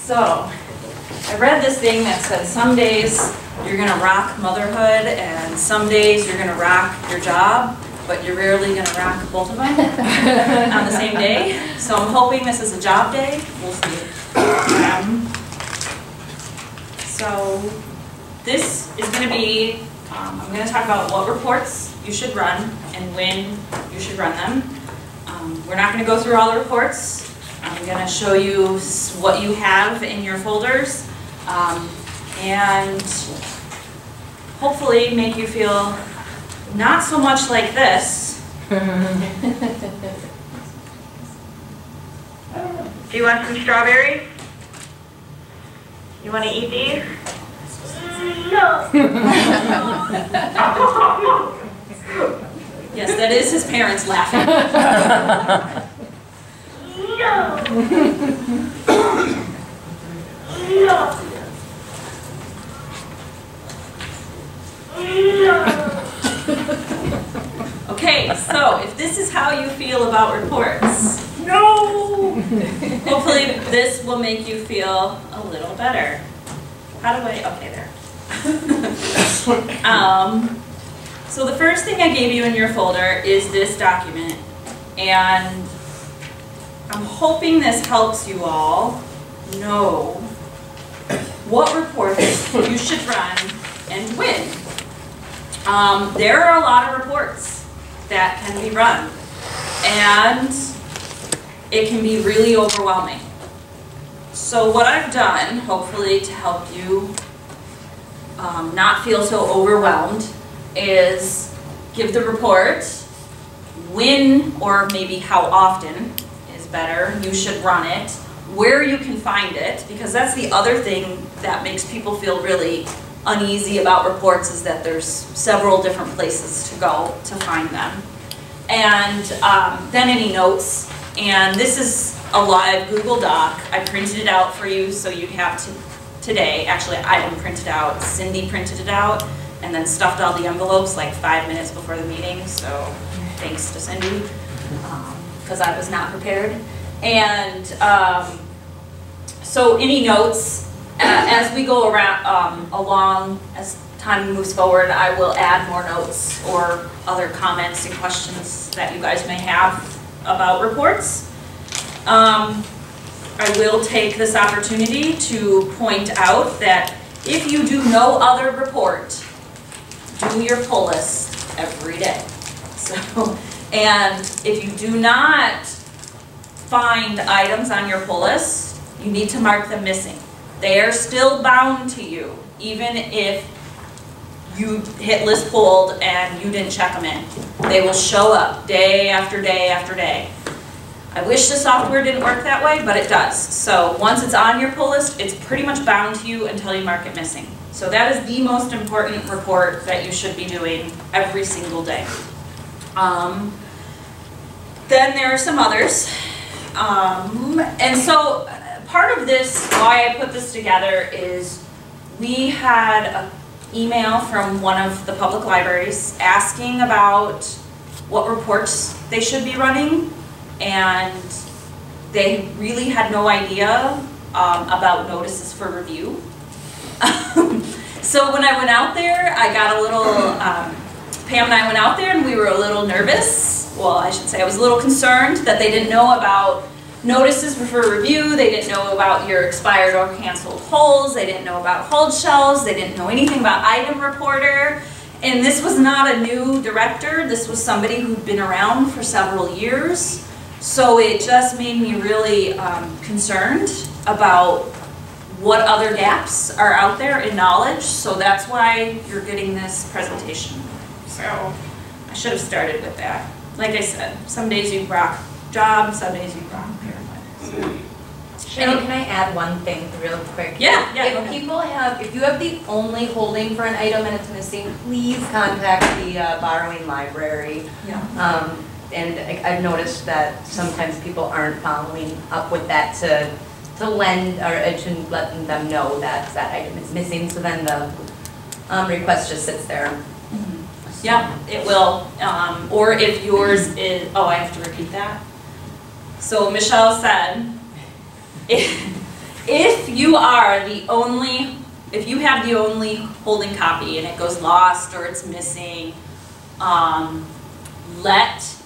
So, I read this thing that said some days you're going to rock motherhood and some days you're going to rock your job, but you're rarely going to rock both of them on the same day. So I'm hoping this is a job day. We'll see. So this is going to be, I'm going to talk about what reports you should run and when you should run them. We're not going to go through all the reports. I'm going to show you what you have in your folders and hopefully make you feel not so much like this. Do you want some strawberries? You want to eat these? No. Yes, that is his parents laughing. No. No. No. Okay, so if this is how you feel about reports, no! Hopefully this will make you feel a little better. How do I, okay, there. So the first thing I gave you in your folder is this document, and I'm hoping this helps you all know what reports you should run and when. There are a lot of reports that can be run, and it can be really overwhelming. So what I've done, hopefully to help you not feel so overwhelmed, is give the report when, or maybe how often is better, you should run it, where you can find it, because that's the other thing that makes people feel really uneasy about reports, is that there's several different places to go to find them. And then any notes, and this is a live Google Doc. I printed it out for you so you'd have to today. Actually, I didn't print it out. Cindy printed it out and then stuffed all the envelopes like 5 minutes before the meeting, so thanks to Cindy, because I was not prepared. And so any notes, as we go around along, as time moves forward, I will add more notes or other comments and questions that you guys may have about reports. I will take this opportunity to point out that if you do no other report, do your pull list every day. So, and if you do not find items on your pull list, you need to mark them missing. They are still bound to you, even if you hit list pulled and you didn't check them in. They will show up day after day after day. I wish the software didn't work that way, but it does. So once it's on your pull list, it's pretty much bound to you until you mark it missing. So that is the most important report that you should be doing every single day. Then there are some others. And so part of this, why I put this together, is we had an email from one of the public libraries asking about what reports they should be running, and they really had no idea about notices for review. So when I went out there, I got a little, Pam and I went out there and we were a little nervous. Well, I should say I was a little concerned that they didn't know about notices for review, they didn't know about your expired or canceled holds, they didn't know about hold shells, they didn't know anything about item reporter. And this was not a new director, this was somebody who'd been around for several years. So it just made me really concerned about what other gaps are out there in knowledge. So that's why you're getting this presentation. So I should have started with that. Like I said, some days you rock job, some days you rock paramedic. Cheryl, can I add one thing real quick? Yeah. If you have the only holding for an item and it's missing, please contact the borrowing library. Yeah. And I've noticed that sometimes people aren't following up with that to lend or to let them know that that item is missing. So then the request just sits there. Mm-hmm. Yeah, it will. Or if yours is, oh, I have to repeat that. So Michelle said, If you are the only, if you have the only holding copy and it goes lost or it's missing, let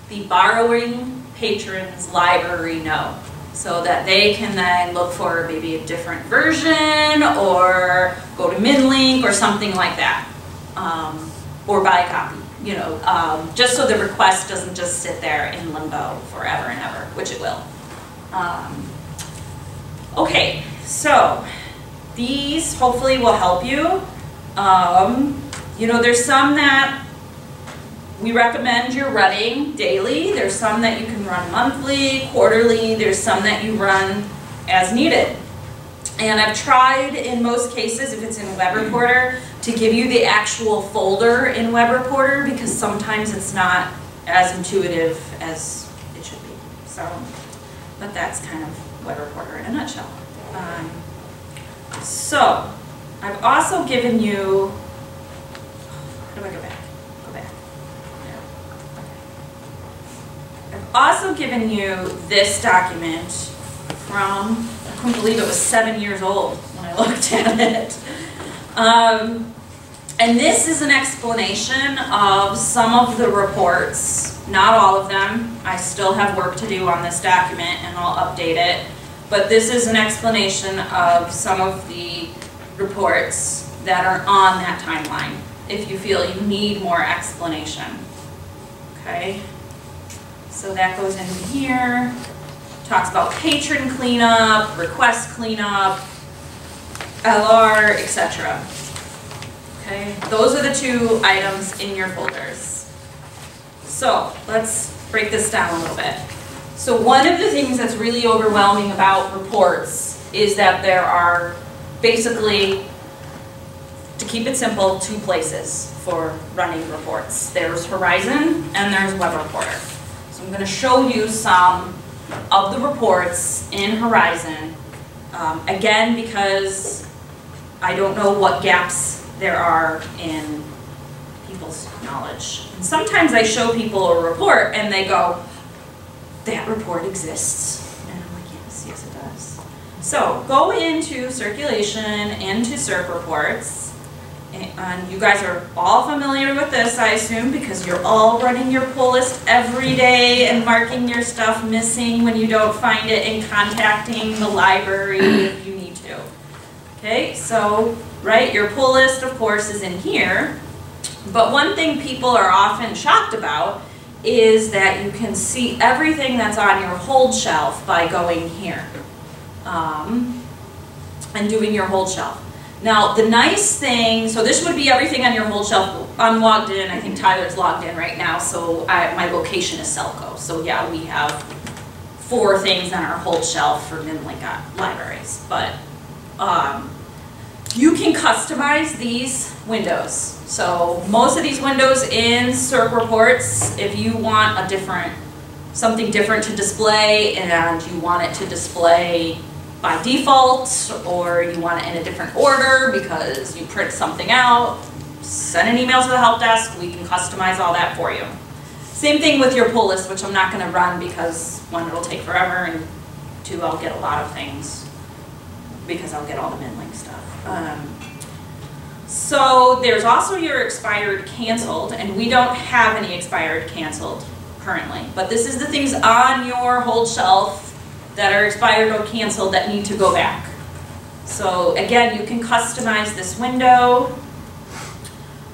the borrowing patron's library know so that they can then look for maybe a different version or go to MinLink or something like that, or buy a copy, you know, just so the request doesn't just sit there in limbo forever and ever, which it will. Okay, so these hopefully will help you. You know, there's some that we recommend you're running daily. There's some that you can run monthly, quarterly. There's some that you run as needed. And I've tried in most cases, if it's in Web Reporter, to give you the actual folder in Web Reporter because sometimes it's not as intuitive as it should be. So, but that's kind of Web Reporter in a nutshell. So, I've also given you, how do I go back? Go back. There. Okay. I've also given you this document from, I couldn't believe it was 7 years old when I looked at it. And this is an explanation of some of the reports, not all of them. I still have work to do on this document and I'll update it. But this is an explanation of some of the reports that are on that timeline, if you feel you need more explanation. Okay? So that goes in here. Talks about patron cleanup, request cleanup, LR, etc. Okay? Those are the two items in your folders. So let's break this down a little bit. So one of the things that's really overwhelming about reports is that there are basically, to keep it simple, two places for running reports. There's Horizon and there's Web Reporter. So I'm going to show you some of the reports in Horizon, again because I don't know what gaps there are in people's knowledge. And sometimes I show people a report and they go, that report exists. And I'm like, yes, yes it does. So go into circulation, into CERC reports, and you guys are all familiar with this, I assume, because you're all running your pull list every day and marking your stuff missing when you don't find it and contacting the library if you need to. Okay, so, right, your pull list, of course, is in here, but one thing people are often shocked about is that you can see everything that's on your hold shelf by going here and doing your hold shelf. Now the nice thing, so this would be everything on your hold shelf. I'm logged in, I think Tyler's logged in right now, so my location is Selco. So yeah, we have 4 things on our hold shelf for MinLink libraries, but you can customize these windows. So most of these windows in CERC reports, if you want a something different to display and you want it to display by default or you want it in a different order because you print something out, send an email to the help desk, we can customize all that for you. Same thing with your pull list, which I'm not going to run because 1, it'll take forever, and 2, I'll get a lot of things because I'll get all the MinLink stuff. So there's also your expired canceled, and we don't have any expired canceled currently, but this is the things on your hold shelf that are expired or canceled that need to go back. So again, you can customize this window.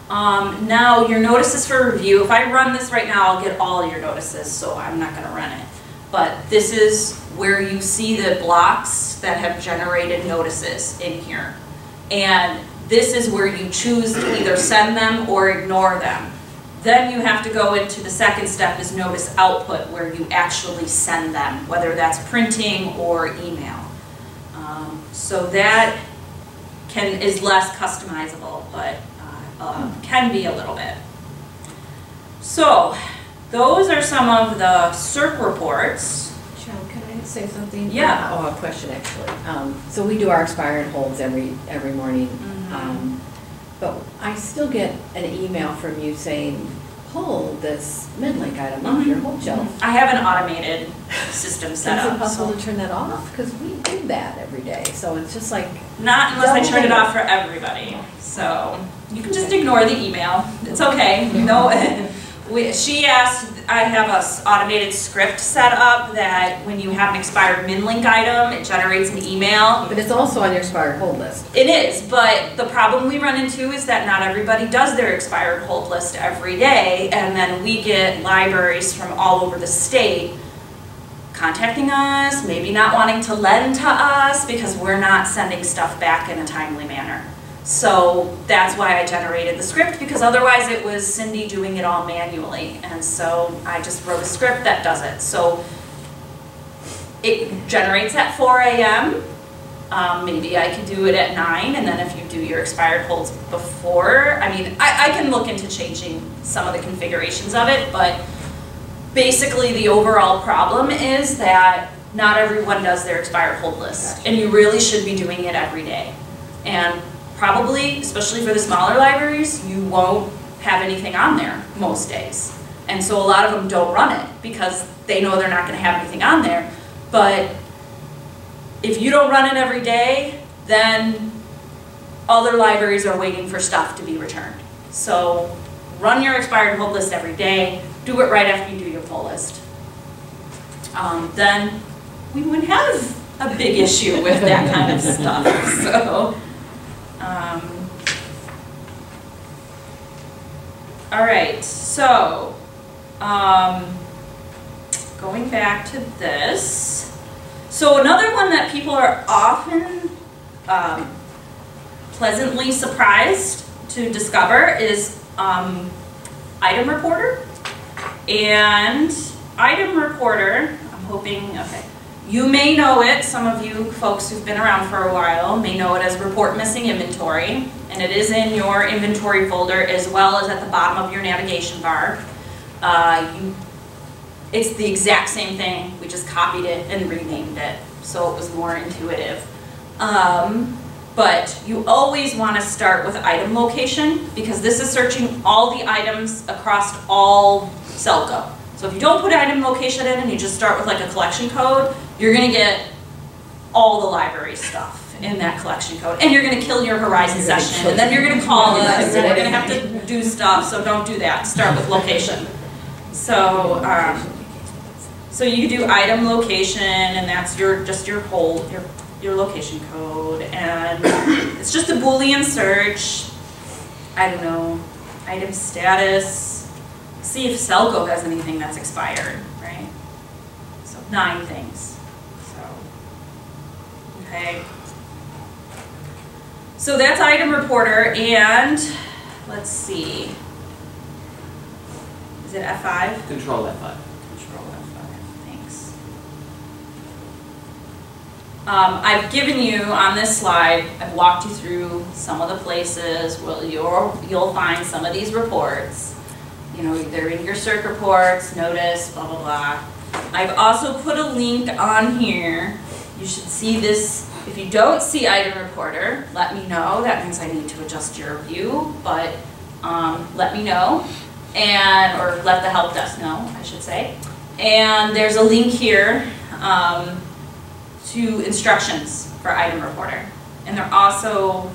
Now your notices for review, if I run this right now, I'll get all your notices, so I'm not going to run it. But this is where you see the blocks that have generated notices in here. And this is where you choose to either send them or ignore them. Then you have to go into the second step is notice output, where you actually send them, whether that's printing or email. So that is less customizable, but can be a little bit. So those are some of the CERC reports. Cheryl, can I say something? Yeah. Oh, a question actually. So we do our expired holds every morning. Mm-hmm. But I still get an email from you saying pull this mid-link item off your hold shelf. I have an automated system set Is it up. possible to turn that off? Because we do that every day, so it's just like. Not unless I turn it off for everybody. So you can just ignore the email. It's okay. No, she asked, I have a automated script set up that when you have an expired min-link item, it generates an email. But it's also on your expired hold list. It is, but the problem we run into is that not everybody does their expired hold list every day, and then we get libraries from all over the state contacting us, maybe not wanting to lend to us because we're not sending stuff back in a timely manner. So that's why I generated the script, because otherwise it was Cindy doing it all manually. And so I just wrote a script that does it. So it generates at 4 a.m. Maybe I could do it at 9, and then if you do your expired holds before, I mean, I can look into changing some of the configurations of it, but basically the overall problem is that not everyone does their expired hold list, and you really should be doing it every day. And probably, especially for the smaller libraries, you won't have anything on there most days. And so a lot of them don't run it because they know they're not going to have anything on there. But if you don't run it every day, then other libraries are waiting for stuff to be returned. So run your expired hold list every day. Do it right after you do your pull list. Then we wouldn't have a big issue with that kind of stuff. So. All right, so going back to this. So another one that people are often pleasantly surprised to discover is Item Reporter. And Item Reporter, I'm hoping, okay. You may know it, some of you folks who've been around for a while may know it as Report Missing Inventory, and it is in your inventory folder as well as at the bottom of your navigation bar. It's the exact same thing, we just copied it and renamed it, so it was more intuitive. But you always want to start with item location, because this is searching all the items across all Selco. So if you don't put item location in and you just start with like a collection code, you're going to get all the library stuff in that collection code. And you're going to kill your Horizon session, and then you're going to call us, and we're going to have to do stuff, so don't do that. Start with location. So, so you do item location, and that's just your location code, and it's just a Boolean search. I don't know, item status. See if Selco has anything that's expired, right? So 9 things. So, okay. So that's Item Reporter, and let's see. Is it F5? Control F5. Control F5, thanks. I've given you, on this slide, I've walked you through some of the places where you'll find some of these reports. You know, they're in your circ reports, notice, blah, blah, blah. I've also put a link on here. You should see this. If you don't see Item Reporter, let me know. That means I need to adjust your view, but let me know. Or let the help desk know, I should say. And there's a link here to instructions for Item Reporter. And they're also,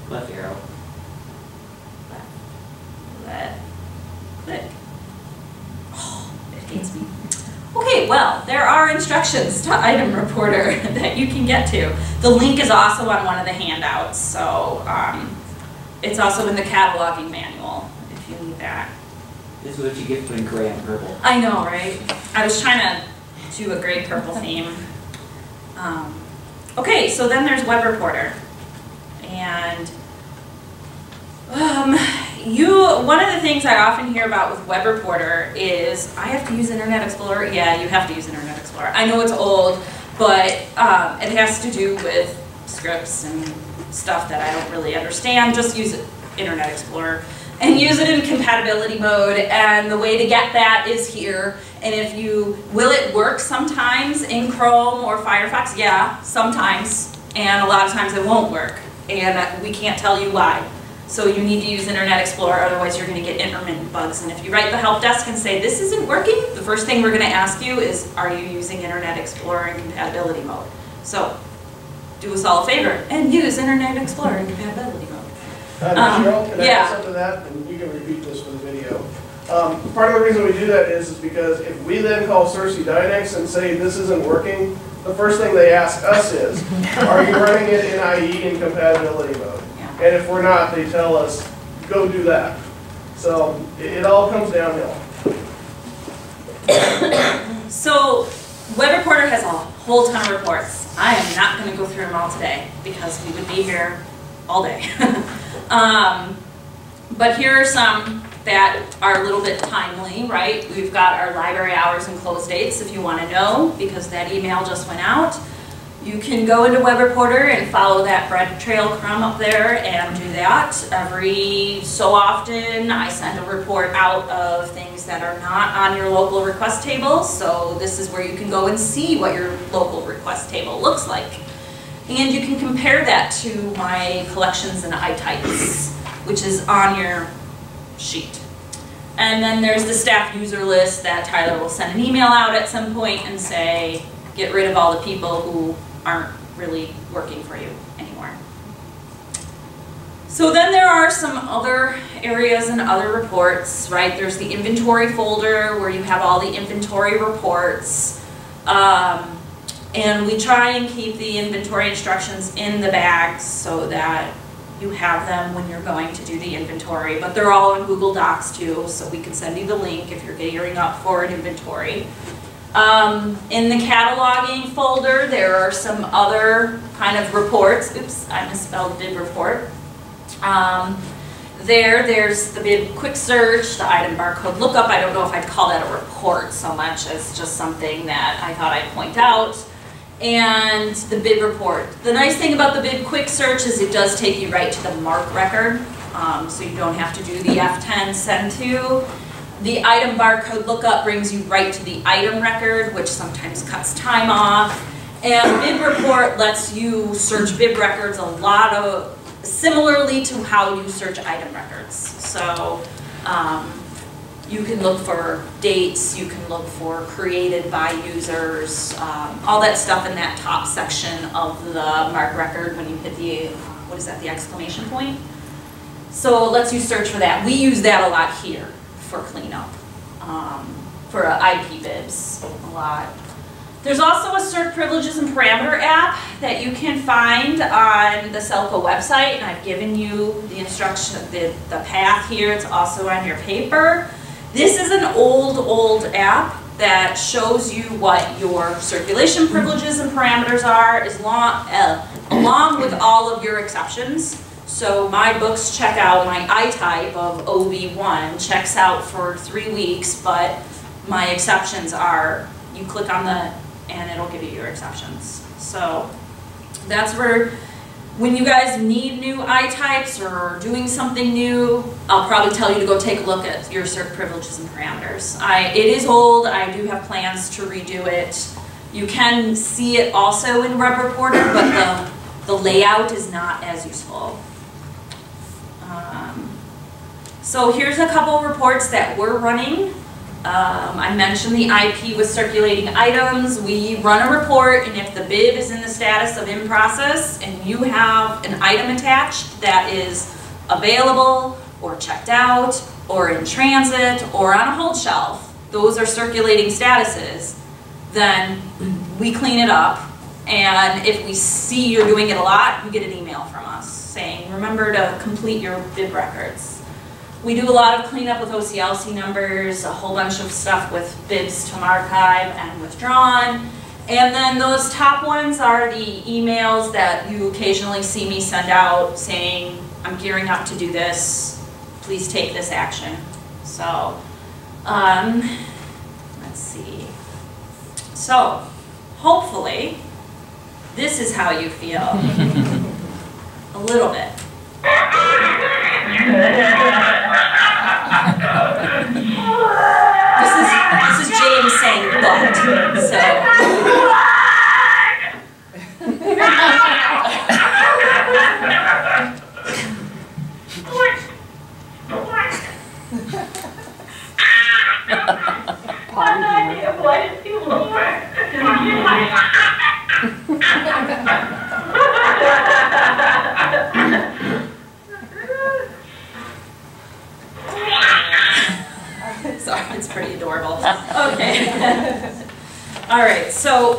Left arrow. Click. Oh, it hates me. Okay, well, there are instructions to Item Reporter that you can get to. The link is also on one of the handouts, so it's also in the cataloging manual if you need that. This is what you get putting gray on purple. I know, right? I was trying to do a gray-purple theme. Okay, so then there's Web Reporter. And one of the things I often hear about with Web Reporter is, I have to use Internet Explorer? Yeah, you have to use Internet Explorer. I know it's old, but it has to do with scripts and stuff that I don't really understand. Just use Internet Explorer and use it in compatibility mode, and the way to get that is here. And if will it work sometimes in Chrome or Firefox? Yeah, sometimes, and a lot of times it won't work, and we can't tell you why. So you need to use Internet Explorer, otherwise you're going to get intermittent bugs. And if you write the help desk and say, this isn't working, the first thing we're going to ask you is, are you using Internet Explorer in compatibility mode? So do us all a favor and use Internet Explorer in compatibility mode. Cheryl, can I yeah. add something to that? And you can repeat this for the video. Part of the reason we do that is because if we then call Cersei Dynex and say this isn't working, the first thing they ask us is, are you running it in IE in compatibility mode? Yeah. And if we're not, they tell us, go do that. So it all comes downhill. So Web Reporter has a whole ton of reports. I am not going to go through them all today because we would be here all day. But here are some that are a little bit timely, right? We've got our library hours and close dates if you want to know, because that email just went out. You can go into Web Reporter and follow that bread trail crumb up there and do that. Every so often I send a report out of things that are not on your local request table. So this is where you can go and see what your local request table looks like. And you can compare that to my collections and iTypes, which is on your sheet. And then there's the staff user list that Tyler will send an email out at some point and say, get rid of all the people who aren't really working for you anymore. So then there are some other areas and other reports, right? There's the inventory folder where you have all the inventory reports. And we try and keep the inventory instructions in the bags so that you have them when you're going to do the inventory, but they're all in Google Docs too, so we can send you the link if you're gearing up for an inventory. In the cataloging folder, there are some other kind of reports. Oops, I misspelled bid report. There's the bid quick search, the item barcode lookup. I don't know if I'd call that a report so much as just something that I thought I'd point out. And the bid report. The nice thing about the bid quick search is it does take you right to the MARC record, so you don't have to do the F10 send to. The item barcode lookup brings you right to the item record, which sometimes cuts time off. And bid report lets you search bid records similarly to how you search item records. So you can look for dates, you can look for created by users, all that stuff in that top section of the MARC record when you hit the, what is that, the exclamation point? So it lets you search for that. We use that a lot here for cleanup, for IP bibs a lot. There's also a Cert Privileges and Parameter app that you can find on the Selco website, and I've given you the instruction, the path here. It's also on your paper. This is an old app that shows you what your circulation privileges and parameters are, along with all of your exceptions. So my books check out, my iType of OV1 checks out for 3 weeks, but my exceptions are, you click on and it'll give you your exceptions. So that's where, when you guys need new iTypes or doing something new, I'll probably tell you to go take a look at your cert privileges and parameters. It is old, I do have plans to redo it. You can see it also in Web Reporter, but the layout is not as useful. So here's a couple reports that we're running. I mentioned the IP with circulating items. We run a report, and if the bid is in the status of in process and you have an item attached that is available or checked out or in transit or on a hold shelf, those are circulating statuses, then we clean it up. And if we see you're doing it a lot, you get an email from us saying, remember to complete your bid records. We do a lot of cleanup with OCLC numbers, a whole bunch of stuff with bids to archive and withdrawn. And then those top ones are the emails that you occasionally see me send out saying, I'm gearing up to do this, please take this action. So, let's see. So, hopefully, this is how you feel. A little bit. This is James saying but, so. Sorry, it's pretty adorable. Okay. All right, so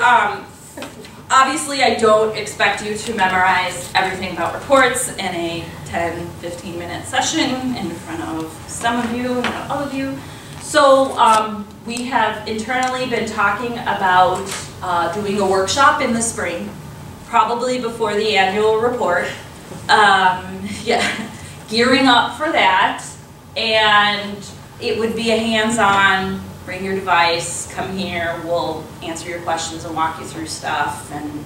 obviously I don't expect you to memorize everything about reports in a 10, 15-minute session in front of some of you, not all of you. So we have internally been talking about doing a workshop in the spring, probably before the annual report. Yeah, gearing up for that, and it would be a hands-on, bring your device, come here, we'll answer your questions and walk you through stuff, and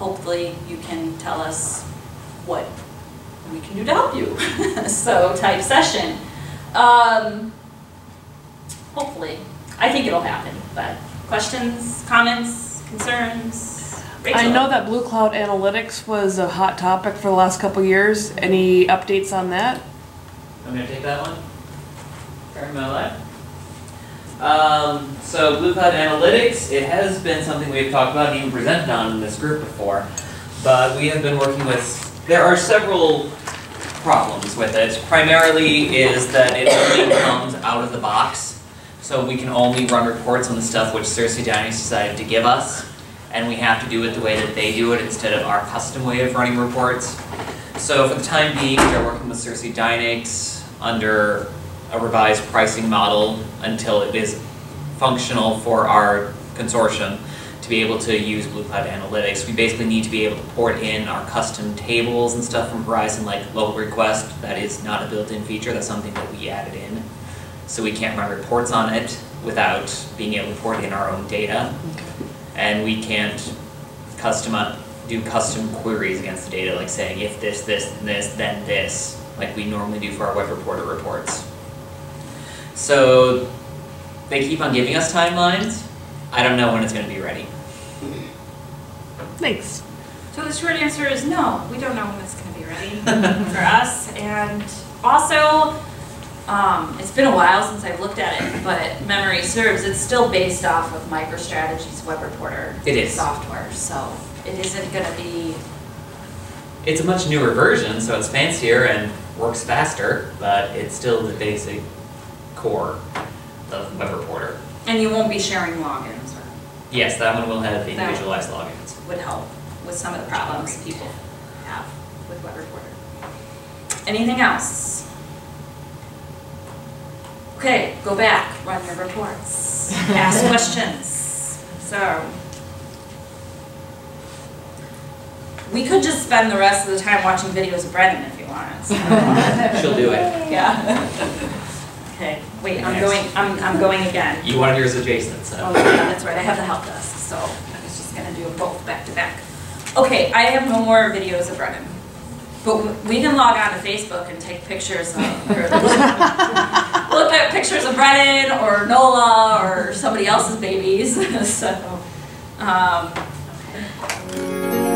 hopefully you can tell us what we can do to help you. So type session. Hopefully. I think it'll happen, but questions, comments, concerns? Rachel? I know that Blue Cloud Analytics was a hot topic for the last couple years. Any updates on that? I'm gonna take that one. Turn my life. So Blue Cloud Analytics, it has been something we've talked about and even presented on in this group before, but we have been working with, there are several problems with it. Primarily is that it only comes out of the box, so we can only run reports on the stuff which Cersei Dynamics decided to give us, and we have to do it the way that they do it instead of our custom way of running reports. So for the time being, we are working with Cersei Dynamics under a revised pricing model until it is functional for our consortium to be able to use Blue Cloud Analytics. We basically need to be able to port in our custom tables and stuff from Verizon, like local request. That is not a built-in feature, that's something that we added in. So we can't run reports on it without being able to port in our own data. And we can't do custom queries against the data, like saying if this, this, and this, then this, like we normally do for our web reporter reports. So they keep on giving us timelines. I don't know when it's going to be ready. Thanks. So the short answer is no, we don't know when it's going to be ready for us. And also, it's been a while since I've looked at it, but memory serves, it's still based off of MicroStrategy's web reporter software. So it isn't going to be... It's a much newer version, so it's fancier and works faster, but it's still the basic core of web reporter. And you won't be sharing logins, or Yes, that one will have individualized logins. would help with some of the problems people have with web reporter. Anything else? Okay, go back, run your reports, ask questions. So, we could just spend the rest of the time watching videos of Brennan if you wanted. So. She'll do it. Yeah. Okay, wait, I'm going again. You wanted yours adjacent, so. Oh yeah, that's right, I have the help desk, so I was just gonna do them both back to back. Okay, I have no more videos of Brennan. But we can log on to Facebook and take pictures of, or look at pictures of Brennan or Nola or somebody else's babies. So, okay.